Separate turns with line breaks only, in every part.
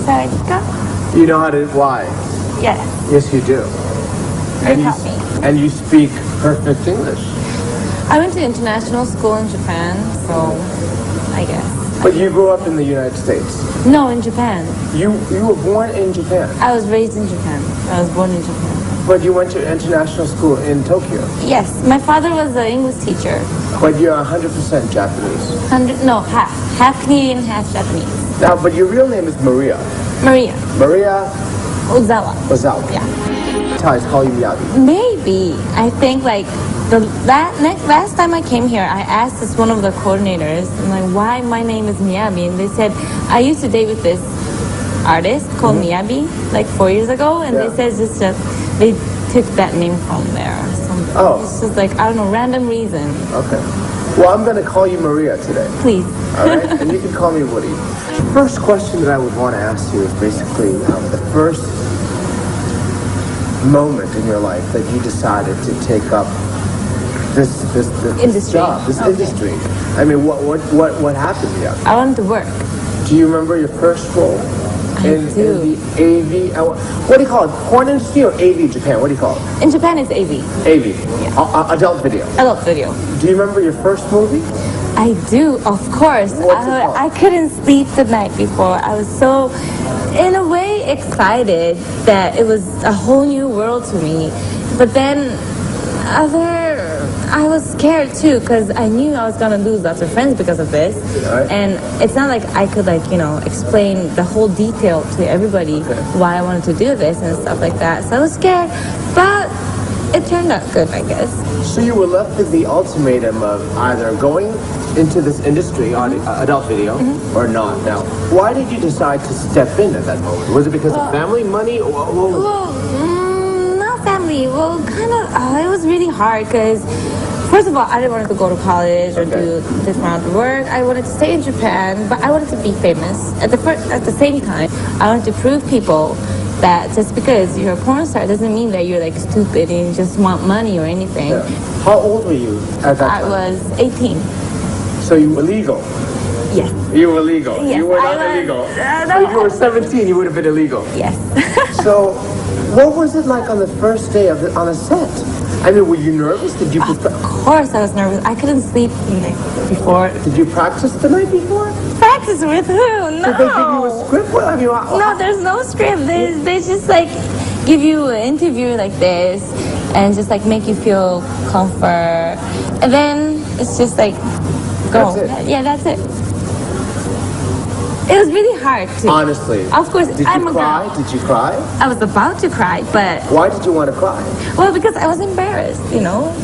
잘할까?
You know how to why?
Yes.
Yes, you do.
You taught me.
And you speak perfect English.
I went to international school in Japan, so I guess.
But you grew up in the United States.
No, in Japan.
You were born in Japan.
I was raised in Japan. I was born in Japan.
But you went to international school in Tokyo.
Yes, my father was an English teacher.
But you're 100% Japanese.
No, half. Half Canadian, half Japanese.
Now, but your real name is Maria.
Maria.
Maria
Ozawa.
Ozawa.
Yeah.
Ties call you Miyabi.
Maybe. I think like last time I came here, I asked this one of the coordinators, I'm like, why my name is Miyabi? And they said, I used to date with this artist called Miyabi like 4 years ago, and they said just that they took that name from there or something.
Oh.
It's just like, I don't know, random reason.
Okay. Well, I'm going to call you Maria today.
Please.
All right? And you can call me Woody. First question that I would want to ask you is basically the first moment in your life that you decided to take up this
Industry.
job, this industry. I mean, what happened to you?
I wanted to work.
Do you remember your first role in the AV? What do you call it? Porn industry or AV Japan? What do you call it?
In Japan, it's AV.
AV. Yeah. Adult video.
Adult video.
Do you remember your first movie?
I do, of course.
What's it called?
I couldn't sleep the night before. I was so, in a way, excited that it was a whole new world to me. But then, I was scared too because I knew I was gonna lose lots of friends because of this.
Right.
And it's not like I could explain the whole detail to everybody why I wanted to do this and stuff like that. So I was scared, but it turned out good, I guess.
So you were left with the ultimatum of either going into this industry on adult video or not. Now, why did you decide to step in at that moment? Was it because of family, money, or
not family. Well, kind of. It was really hard because, first of all, I didn't want to go to college or do this amount of work. I wanted to stay in Japan, but I wanted to be famous. At the same time, I wanted to prove people that just because you're a porn star doesn't mean that you're like stupid and you just want money or anything.
Yeah. How old were you at that time?
I was 18.
So you were legal?
Yes.
You were legal?
Yes,
you were not illegal? So if you were 17, you would have been illegal?
Yes.
So what was it like on the first day on a set? I mean, were you nervous? Did you...
Of course I was nervous. I couldn't sleep the night before.
Did you practice the night before?
Practice with who? No.
Did they give you a script? What, I mean,
no, there's no script. They just like give you an interview like this and just like make you feel comfort. And then it's just like, go.
That's it.
Yeah, that's it. It was really hard too.
Honestly.
Of course,
Did you
I'm a
cry?
girl.
Did you cry?
I was about to cry, but...
Why did you want to cry?
Well, because I was embarrassed,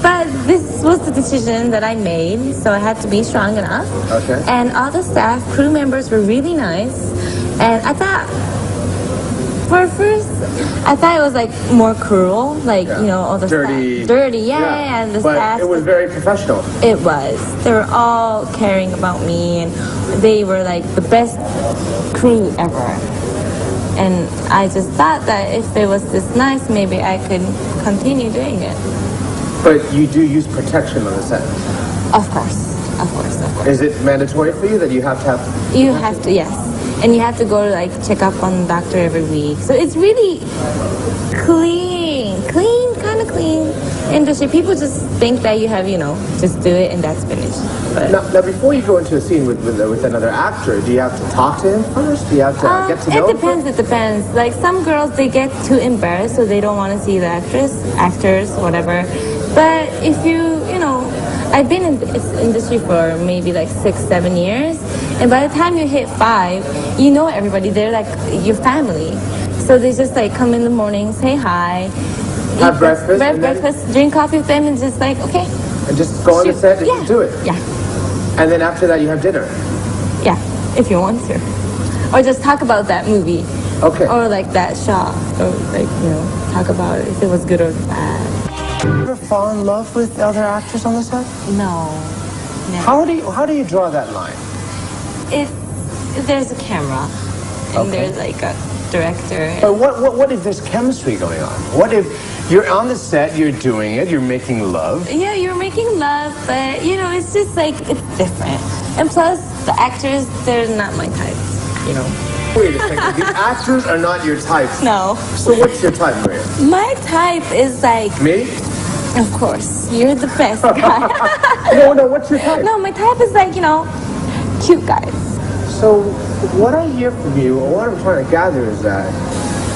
But this was the decision that I made, so I had to be strong enough.
Okay.
And all the staff, crew members were really nice. And I thought, for first, I thought it was like more cruel, like, all the
dirty.
staff. Dirty, yeah. And the
but
staff.
It was very professional.
It was. They were all caring about me, and they were like the best crew ever. And I just thought that if it was this nice, maybe I could continue doing it.
But you do use protection on the set?
Of course.
Is it mandatory for you that you have to have protection?
You have to, yes. And you have to go to check up on the doctor every week. So it's really kind of clean industry. People just think that you have, just do it and that's finished. But
now, before you go into a scene with another actor, do you have to talk to him first? Do you have to get to know him?
It depends. Like some girls, they get too embarrassed, so they don't want to see the actors, whatever. But if I've been in this industry for maybe 6-7 years, and by the time you hit 5, you know everybody. They're like your family. So they just come in the morning, say hi,
have breakfast,
drink coffee with them, and just okay.
And just go on the set and just do it.
Yeah.
And then after that, you have dinner.
Yeah, if you want to, or just talk about that movie.
Okay.
Or that shot, or talk about it, if it was good or bad.
You ever fall in love with other actors on the set?
No.
How do you draw that line?
If there's a camera and there's a director.
But what if there's chemistry going on? What if you're on the set, you're doing it, you're making love?
Yeah, you're making love, but it's just it's different. And plus, the actors, they're not my type,
Wait a second. The actors are not your types.
No.
So what's your type, Maria?
My type is like,
Me?
of course, you're the best guy.
No. What's your type?
No, my type is like, cute guys.
So what I hear from you, or what I'm trying to gather, is that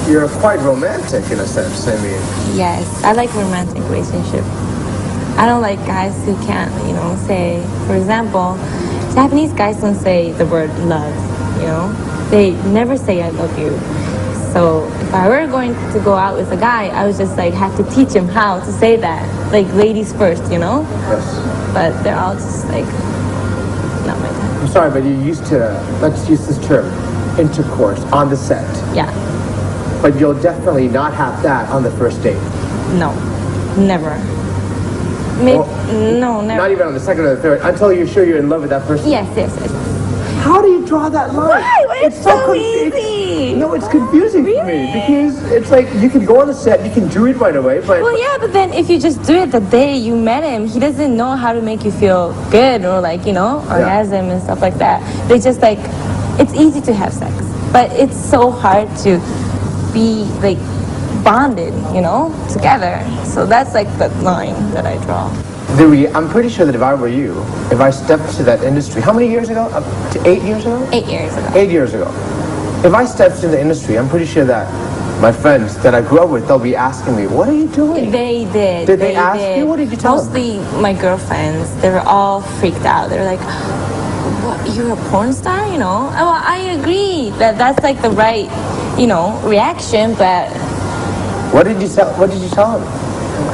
you're quite romantic in a sense. I mean,
Yes, I like romantic relationship. I don't like guys who can't, say, for example, Japanese guys don't say the word love, They never say I love you. So if I were going to go out with a guy, I would just like have to teach him how to say that. Like ladies first,
yes.
But they're all just like, not my type.
I'm sorry, but you used to, let's use this term, intercourse on the set.
Yeah,
But you'll definitely not have that on the first date.
no, never. Maybe, no, never.
Not even on the second or the third, until you're sure you're in love with that person.
Yes.
How do you draw that line?
Why? It's so easy.
No, it's confusing for me
Really?
because it's like you can go on the set, you can do it right away, but
Well, yeah, but then if you just do it the day you met him, he doesn't know how to make you feel good or like, orgasm and stuff like that. They just like, it's easy to have sex, but it's so hard to be like bonded, together. So that's like the line that I draw.
I'm pretty sure that if I were you, if I stepped to that industry, how many years ago? Up to 8 years ago?
8 years ago.
8 years ago. If I stepped into the industry, I'm pretty sure that my friends that I grew up with, they'll be asking me, what are you doing?
They did.
Did they ask you? What did you tell them?
Mostly my girlfriends. They were all freaked out. They were like, "What? You're a porn star?" Well, I agree that that's like the right, reaction. But
What did you tell them?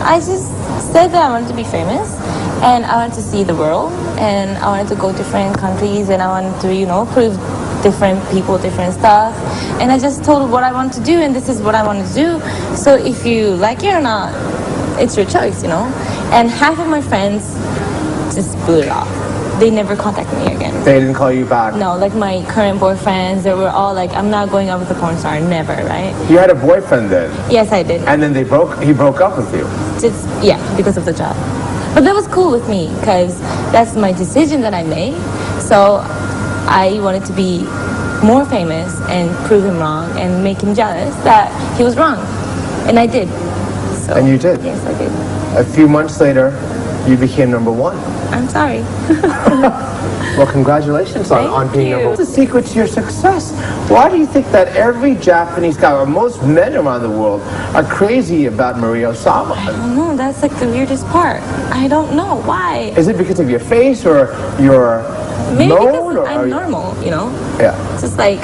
I just said that I wanted to be famous, and I wanted to see the world, and I wanted to go different countries, and I wanted to, prove different people, different stuff. And I just told what I want to do, and this is what I want to do. So if you like it or not, it's your choice, And half of my friends just blew it off. They never contacted me again.
They didn't call you back?
No, like my current boyfriends, they were all like, I'm not going out with a porn star, never, right?
You had a boyfriend then?
Yes, I did.
And then he broke up with you?
Yeah, because of the job. But that was cool with me because that's my decision that I made. So I wanted to be more famous and prove him wrong and make him jealous that he was wrong. And I did. So,
And you did?
Yes, I did.
A few months later, you became number one.
I'm sorry.
Well, congratulations on being number one. What's the secret to your success? Why do you think that every Japanese guy, or most men around the world, are crazy about Maria Ozawa?
I don't know. That's like the weirdest part. I don't know. Why?
Is it because of your face or your
Maybe
known?
because
Or
I'm normal,
Yeah.
It's just like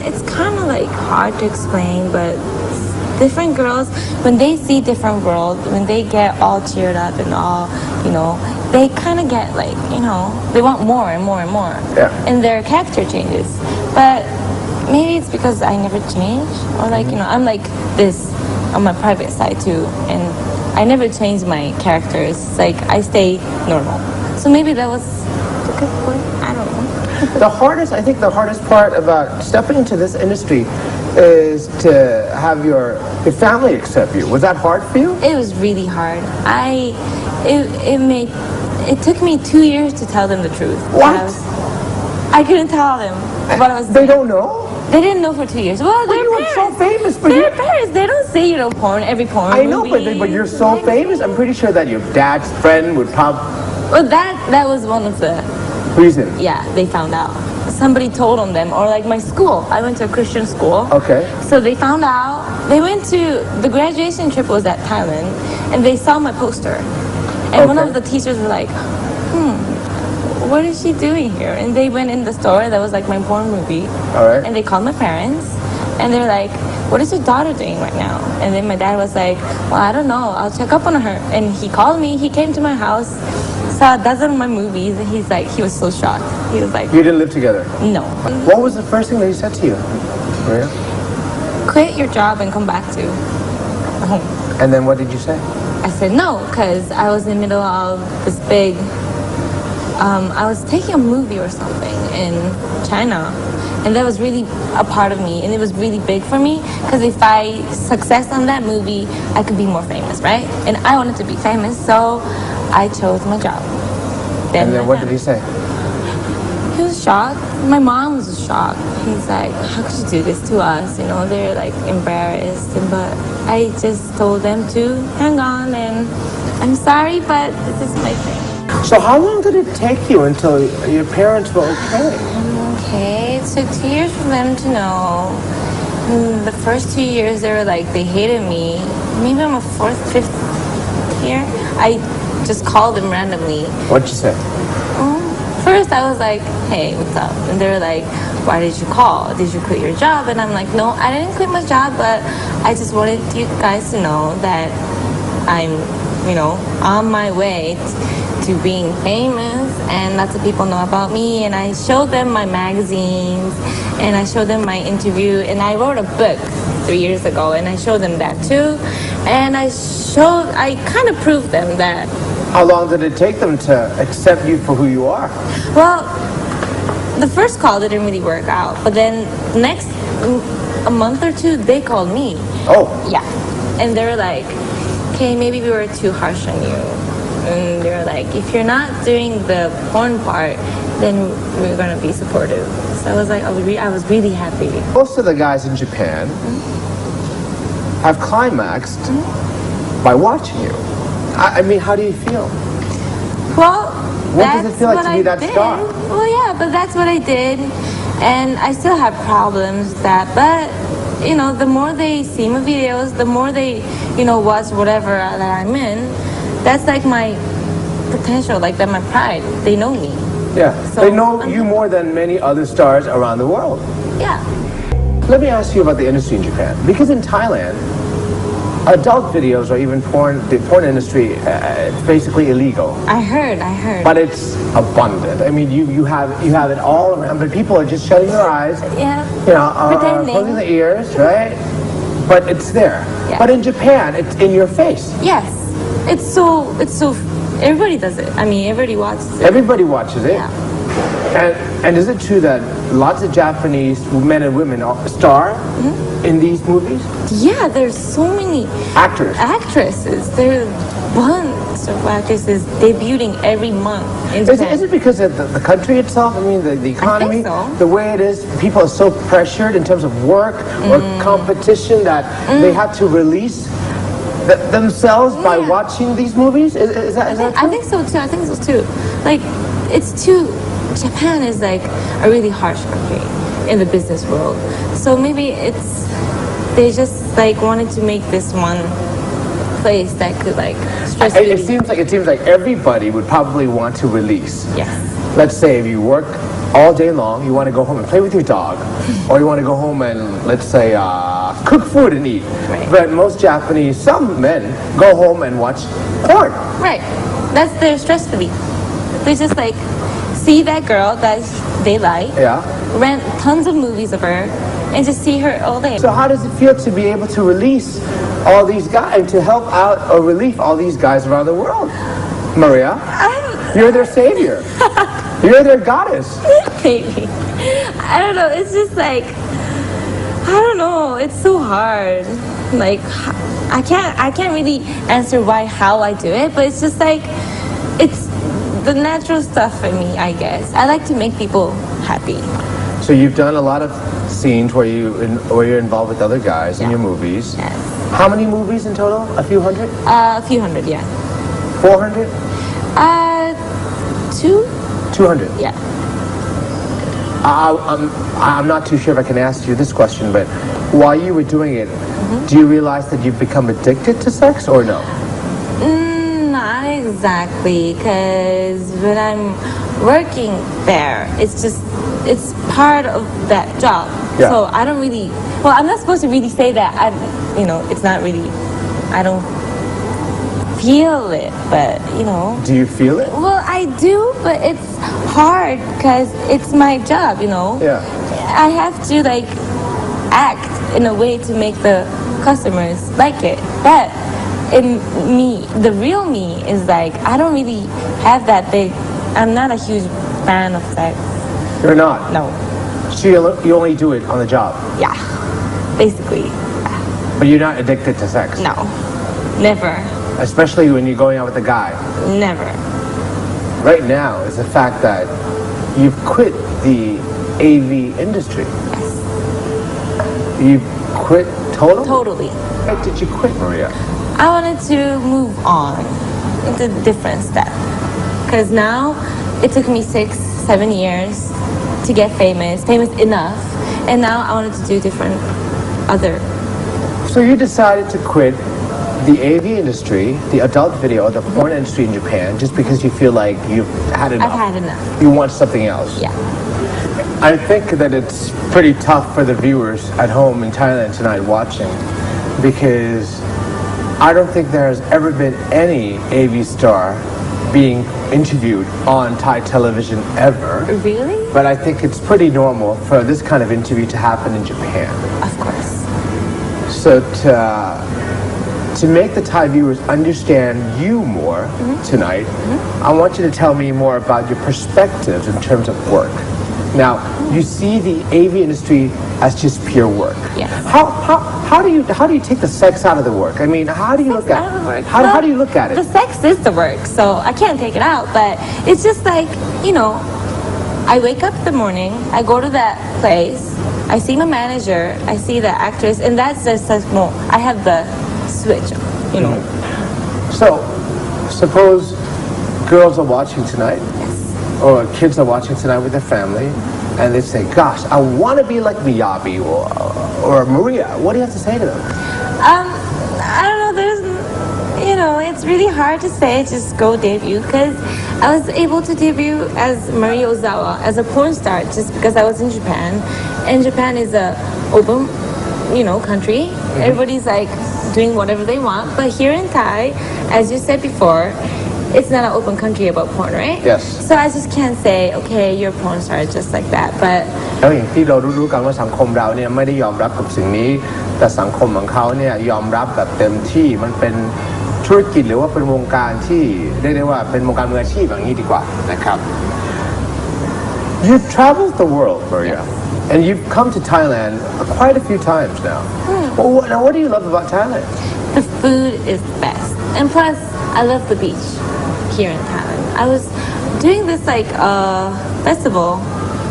it's kind of like hard to explain, but different girls, when they see different world, when they get all cheered up and all, they kind of get like, they want more and more and more.
Yeah.
And their character changes. But maybe it's because I never change, or like, I'm like this on my private side too, and I never change my characters. It's like I stay normal. So maybe that was a good point. I don't know.
I think the hardest part about stepping into this industry is to have your family accept you. Was that hard for you?
It was really hard. It took me 2 years to tell them the truth.
What?
I couldn't tell them what I was
They
doing.
don't know?
They didn't know for 2 years. Well, they're
you were so
parents.
famous, but
They're parents. They don't say porn, every porn
I know,
movie.
but you're so famous. I'm pretty sure that your dad's friend would pop.
Well, that was one of the,
Reason.
yeah, they found out. Somebody told on them, or like my school. I went to a Christian school.
Okay.
So they found out. They went to, the graduation trip was at Thailand, and they saw my poster. And one
Okay.
of the teachers was like, what is she doing here? And they went in the store, that was like my porn movie.
All right.
And they called my parents, and they're like, what is your daughter doing right now? And then my dad was like, well, I don't know, I'll check up on her. And he called me, he came to my house, saw a dozen of my movies, and he's like, he was so shocked. He was like,
You didn't live together?
no.
What was the first thing that he said to you, Maria?
Quit your job and come back to home.
And then what did you say?
I said no, because I was in the middle of this big, I was taking a movie or something in China, and that was really a part of me, and it was really big for me, because if I success on that movie, I could be more famous, right? And I wanted to be famous, so I chose my job.
And then what did he say?
He was shocked. My mom was shocked. He's like, how could you do this to us? You know, they're like embarrassed. But I just told them to hang on and I'm sorry, but this is my thing.
So how long did it take you until your parents were okay?
Okay, it took 2 years for them to know. The first 2 years, they were like, they hated me. Maybe I'm a fourth, fifth year. I just called them randomly.
What'd you say?
First, I was like, hey, what's up? And they were like, why did you call? Did you quit your job? And I'm like, no, I didn't quit my job, but I just wanted you guys to know that I'm, you know, on my way to being famous and lots of people know about me. And I showed them my magazines and I showed them my interview and I wrote a book 3 years ago and I showed them that too. And I kind of proved them that.
How long did it take them to accept you for who you are?
Well, the first call didn't really work out, but then next a month or two, they called me.
Oh.
Yeah. And they were like, okay, maybe we were too harsh on you. And they were like, if you're not doing the porn part, then we're going to be supportive. So I was like, I was really happy.
Most of the guys in Japan have climaxed by watching you. I mean, how do you feel?
Well,
what does it feel like to be that star?
Well, yeah, but that's what I did. And I still have problems with that. But, you know, the more they see my videos, the more they, you know, watch whatever that I'm in, that's like my potential, like that my pride. They know me.
Yeah,
So,
they know you more than many other stars around the world.
Yeah.
Let me ask you about the industry in Japan. Because in Thailand, adult videos or even porn, the porn industry, it's basically illegal.
I heard.
But it's abundant. I mean, you have it all around, but people are just shutting their eyes.
Yeah.
You know,
Pretending.
closing their ears, right? But it's there.
Yeah.
But in Japan, it's in your face.
Yes. It's so, everybody does it. I mean, everybody watches it.
Everybody watches it.
Yeah.
And is it true that lots of Japanese men and women star in these movies?
Yeah, there's so many actresses. There's bunch of actresses debuting every month in Japan.
Is it because of the country itself? I mean, the economy,
so.
the way it is, people are so pressured in terms of work or competition that they have to release themselves by watching these movies? Is that true?
I think so too. Like, it's too... Japan is like a really harsh country in the business world. So maybe they just like wanted to make this one place that could like stress
it seems like everybody would probably want to release.
Yes.
Let's say if you work all day long, you want to go home and play with your dog, or you want to go home and, let's say, cook food and eat.
Right.
But most Japanese, some men, go home and watch porn.
Right. That's their stress relief. They just like see that girl that they like, rent tons of movies of her, and just see her all day.
So how does it feel to be able to release all these guys, to help out or relieve all these guys around the world? Maria, you're their savior. You're their goddess.
Maybe. I don't know. It's just like, I don't know. It's so hard. Like, I can't really answer how I do it, but it's just like, it's the natural stuff for me, I guess. I like to make people happy.
So you've done a lot of scenes where you're involved with other guys in your movies.
Yes.
How many movies in total? A few hundred?
A few hundred, yeah.
400? 200?
Yeah.
I'm not too sure if I can ask you this question, but while you were doing it, do you realize that you've become addicted to sex or no?
Not exactly, because when I'm working there, it's part of that job.
Yeah.
So I don't really, I'm not supposed to really say that. It's not really, I don't feel it, but,
Do you feel it?
Well, I do, but it's hard because it's my job,
Yeah.
I have to, act in a way to make the customers like it. But in me, the real me is I don't really have that big, I'm not a huge fan of sex.
You're not?
No.
So you only do it on the job?
Yeah, basically.
But you're not addicted to sex?
No, never.
Especially when you're going out with a guy?
Never.
Right now is the fact that you've quit the AV industry.
Yes.
You've quit totally?
Totally.
Why did you quit, Maria?
I wanted to move on into a different step. Because now it took me 6-7 years to get famous enough. And now I wanted to do different other.
So you decided to quit the AV industry, the adult video, the porn industry in Japan, just because you feel like you've had enough.
I've had enough.
You want something else.
Yeah.
I think that it's pretty tough for the viewers at home in Thailand tonight watching, because I don't think there has ever been any AV star being interviewed on Thai television ever.
Really?
But I think it's pretty normal for this kind of interview to happen in Japan.
Of course.
So to make the Thai viewers understand you more tonight, I want you to tell me more about your perspectives in terms of work. Now, you see the AV industry as just pure work.
Yes.
How do you take the sex out of the work? I mean, how do you look at
Out of the work.
How
Well,
do you look at it?
The sex is the work, so I can't take it out. But it's just like, I wake up in the morning, I go to that place, I see my manager, I see the actress, and that's just like, no, I have the switch,
So, suppose girls are watching tonight,
Yes.
or kids are watching tonight with their family, and they say, gosh, I want to be like Miyabi or Maria. What do you have to say to them?
I don't know, it's really hard to say just go debut, because I was able to debut as Maria Ozawa, as a porn star, just because I was in Japan. And Japan is a open, country. Everybody's like doing whatever they want. But here in Thai, as you said before, it's not an open country about porn, right?
Yes.
So I just can't say, okay, you're a porn star just like that. But
แล้วอย่างที่เรารู้ๆกันว่าสังคมเราเนี่ยไม่ได้ยอมรับกับสิ่งนี้ แต่สังคมของเขาเนี่ยยอมรับแบบเต็มที่มันเป็นธุรกิจหรือว่าเป็นวงการที่เรียกได้ว่าเป็นวงการมืออาชีพอย่างนี้ดีกว่านะครับ You've traveled the world, Maria, and you've come to Thailand quite a few times now. Now, what do you love about Thailand?
the food is the best. And plus, I love the beach here in Thailand. I was doing this festival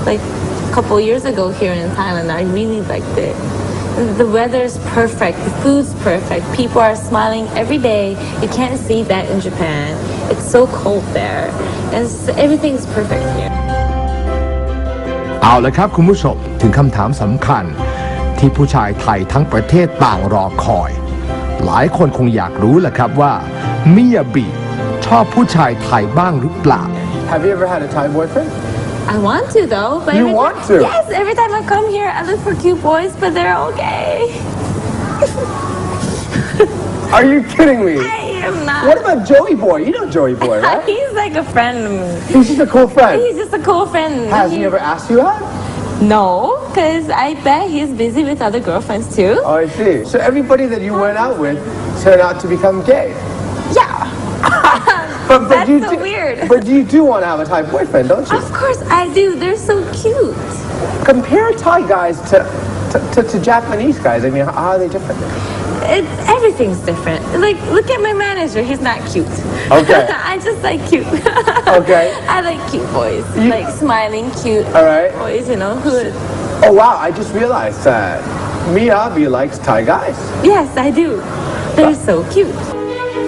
like a couple years ago here in Thailand. I really liked it. The weather is perfect. The food's perfect. People are smiling every day. You can't see that in Japan. It's so cold there. And everything's perfect here.
เอาละครับคุณผู้ชมถึงคำถามสำคัญที่ผู้ชายไทยทั้งประเทศต่างรอคอย หลายคนคงอยากรู้แหละครับว่ามิยาบิชอบผู้ชายไทยบ้างหรือเปล่า
Have you ever had a Thai boyfriend?
I want to though. But
You want to?
Yes, every time I come here, I look for cute boys, but they're all gay.
Are you kidding me?
I am not.
What about Joey Boy? You know Joey Boy, right?
He's like a friend to me.
He's just a cool friend.
He's just a cool friend.
Has he ever asked you out?
No, because I bet he's busy with other girlfriends too.
Oh, I see. So everybody that you went out with turned out to become gay.
Yeah.
But
That's
you
so
do,
weird.
But you do want to have a Thai boyfriend, don't you?
Of course I do. They're so cute.
Compare Thai guys to Japanese guys. I mean, how are they different?
Everything's different. Like, look at my manager. He's not cute.
Okay.
I just like cute.
Okay.
I like cute boys.
You-
Like smiling, cute
All right.
boys, who...
Oh, wow. I just realized that Miyabi likes Thai guys.
Yes, I do. They're so cute.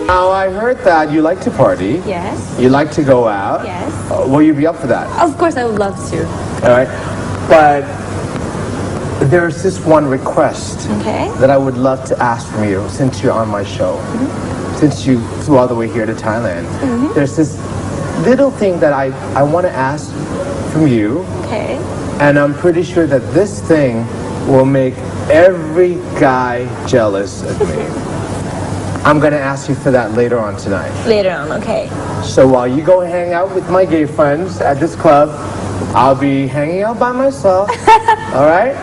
Now, I heard that you like to party.
Yes.
You like to go out.
Yes.
Will you be up for that?
Of course, I would love to.
All right. But there's this one request
Okay.
that I would love to ask from you since you're on my show. Since you flew all the way here to Thailand. There's this little thing that I want to ask from you.
Okay.
And I'm pretty sure that this thing will make every guy jealous of me. I'm going to ask you for that later on tonight.
Later on, okay.
So while you go hang out with my gay friends at this club, I'll be hanging out by myself. All right?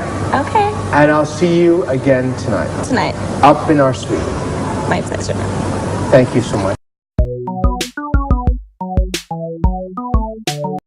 Okay.
And I'll see you again tonight.
Tonight.
Up in our suite.
My pleasure.
Thank you so much.